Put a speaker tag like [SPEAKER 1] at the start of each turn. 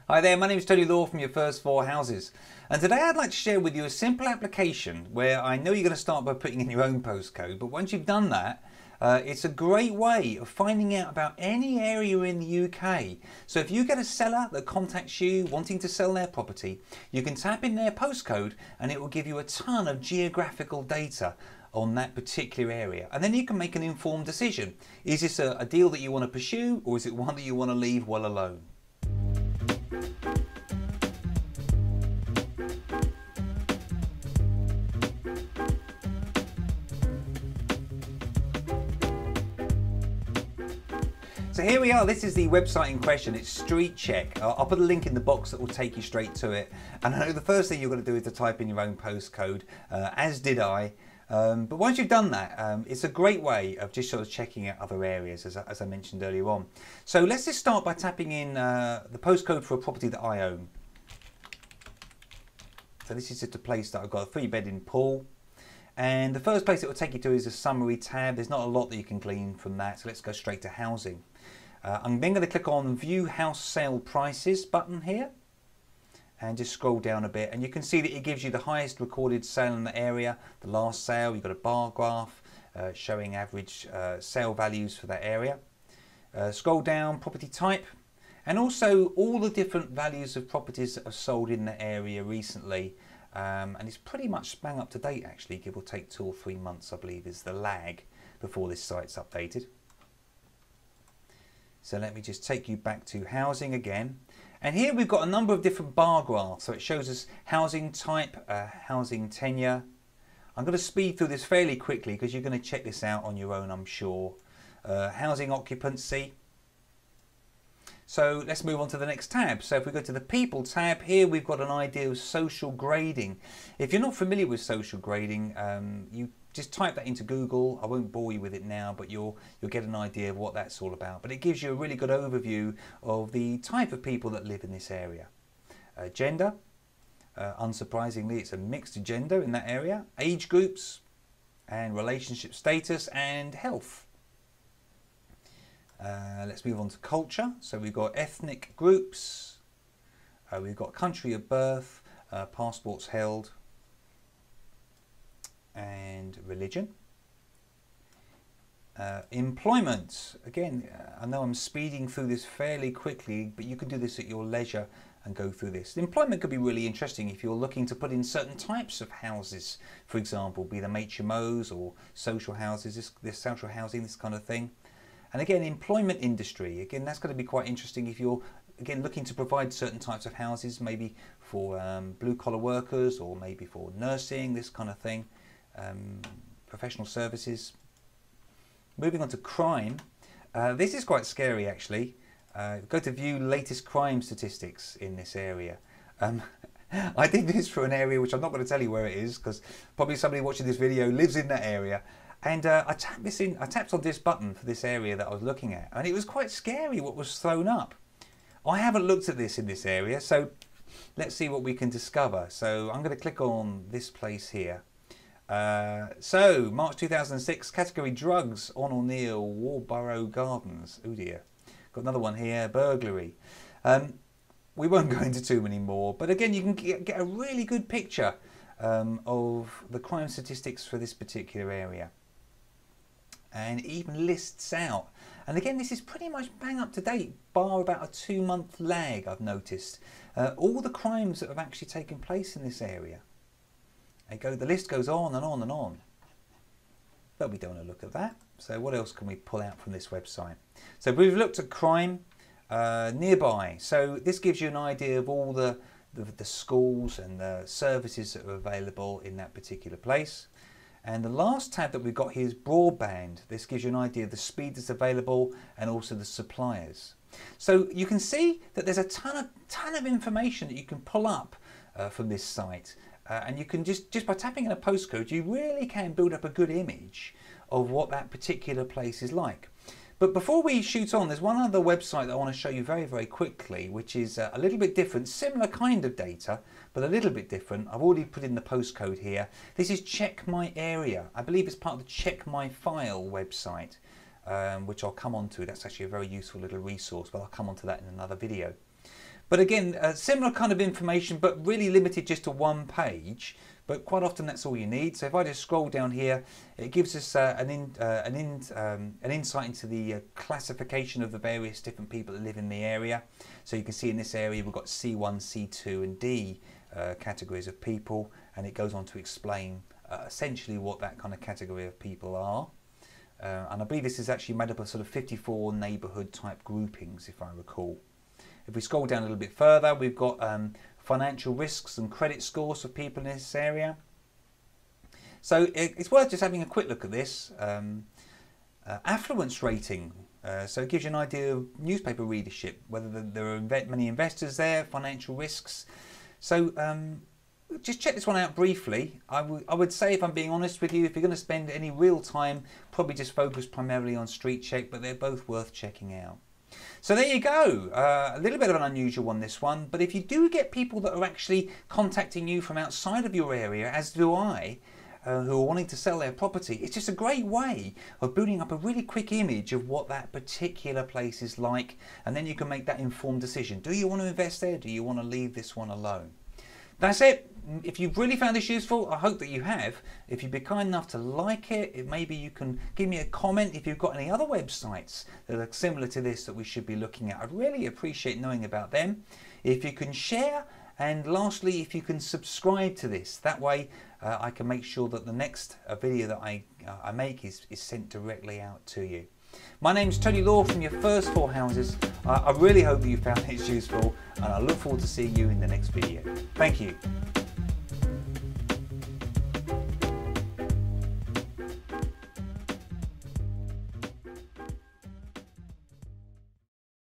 [SPEAKER 1] Hi there, my name is Tony Law from Your First Four Houses, and today I'd like to share with you a simple application where I know you're going to start by putting in your own postcode, but once you've done that, it's a great way of finding out about any area in the UK. So if you get a seller that contacts you wanting to sell their property, you can tap in their postcode and it will give you a ton of geographical data on that particular area, and then you can make an informed decision. Is this a deal that you want to pursue, or is it one that you want to leave well alone? So here we are, this is the website in question, it's Street Check. I'll put a link in the box that will take you straight to it. And I know the first thing you're going to do is to type in your own postcode, as did I. But once you've done that, it's a great way of just sort of checking out other areas, as I mentioned earlier on. So let's just start by tapping in the postcode for a property that I own. So this is just a place that I've got a 3-bed in pool. And the first place it will take you to is a summary tab. There's not a lot that you can glean from that, so let's go straight to housing. I'm then going to click on View House Sale Prices button here and just scroll down a bit, and you can see that it gives you the highest recorded sale in the area, the last sale. You've got a bar graph showing average sale values for that area. Scroll down, property type, and also all the different values of properties that have sold in the area recently. And it's pretty much bang up to date actually, give or take 2 or 3 months I believe is the lag before this site's updated. So let me just take you back to housing again. And here we've got a number of different bar graphs. So it shows us housing type, housing tenure. I'm going to speed through this fairly quickly because you're going to check this out on your own, I'm sure. Housing occupancy. So let's move on to the next tab. So if we go to the people tab, here we've got an idea of social grading. If you're not familiar with social grading, you just type that into Google. I won't bore you with it now, but you'll get an idea of what that's all about. But it gives you a really good overview of the type of people that live in this area. Gender, unsurprisingly, it's a mixed gender in that area. Age groups, and relationship status, and health. Let's move on to culture. So we've got ethnic groups, we've got country of birth, passports held, and religion. Employment, again, I know I'm speeding through this fairly quickly, but you can do this at your leisure and go through this. Employment could be really interesting if you're looking to put in certain types of houses, for example, be them HMOs or social houses, this social housing, this kind of thing. And again, employment industry, again, that's going to be quite interesting if you're, again, looking to provide certain types of houses, maybe for blue-collar workers or maybe for nursing, this kind of thing, professional services. Moving on to crime. This is quite scary, actually. Go to view latest crime statistics in this area. I did this for an area which I'm not going to tell you where it is because probably somebody watching this video lives in that area. And I tapped on this button for this area that I was looking at, and it was quite scary what was thrown up. I haven't looked at this in this area, so let's see what we can discover. So I'm going to click on this place here. So March 2006, category drugs, on or near Warborough Gardens. Oh dear. Got another one here, burglary. We won't go into too many more, but again, you can get a really good picture of the crime statistics for this particular area. And it even lists out, and again this is pretty much bang up to date, bar about a 2-month lag I've noticed, all the crimes that have actually taken place in this area. The list goes on and on and on, but we don't want to look at that. So what else can we pull out from this website? So we've looked at crime nearby, so this gives you an idea of all the schools and the services that are available in that particular place. And the last tab that we've got here is broadband. This gives you an idea of the speed that's available and also the suppliers. So you can see that there's a ton of information that you can pull up from this site. And you can just by tapping in a postcode, you really can build up a good image of what that particular place is like. But before we shoot on, there's one other website that I want to show you very, very quickly, which is a little bit different, similar kind of data, but a little bit different. I've already put in the postcode here. This is Check My Area. I believe it's part of the Check My File website, which I'll come on to. That's actually a very useful little resource, but I'll come on to that in another video. But again, similar kind of information, but really limited just to one page. But quite often that's all you need. So if I just scroll down here, it gives us an insight into the classification of the various different people that live in the area. So you can see in this area we've got C1, C2 and D categories of people, and it goes on to explain essentially what that kind of category of people are. And I believe this is actually made up of sort of 54 neighbourhood type groupings, if I recall. If we scroll down a little bit further, we've got financial risks and credit scores for people in this area. So it's worth just having a quick look at this. Affluence rating, so it gives you an idea of newspaper readership, whether there are many investors there, financial risks. So just check this one out briefly. I would say, if I'm being honest with you, if you're going to spend any real time, probably just focus primarily on Street Check, but they're both worth checking out. So there you go, a little bit of an unusual one, this one, but if you do get people that are actually contacting you from outside of your area, as do I, who are wanting to sell their property, it's just a great way of building up a really quick image of what that particular place is like, and then you can make that informed decision. Do you want to invest there? Do you want to leave this one alone? That's it. If you've really found this useful, I hope that you have. If you'd be kind enough to like it, maybe you can give me a comment if you've got any other websites that are similar to this that we should be looking at. I'd really appreciate knowing about them. If you can share, and lastly, if you can subscribe to this, that way I can make sure that the next video that I make is sent directly out to you. My name's Tony Law from Your First 4 Houses. I really hope that you found this useful, and I look forward to seeing you in the next video. Thank you.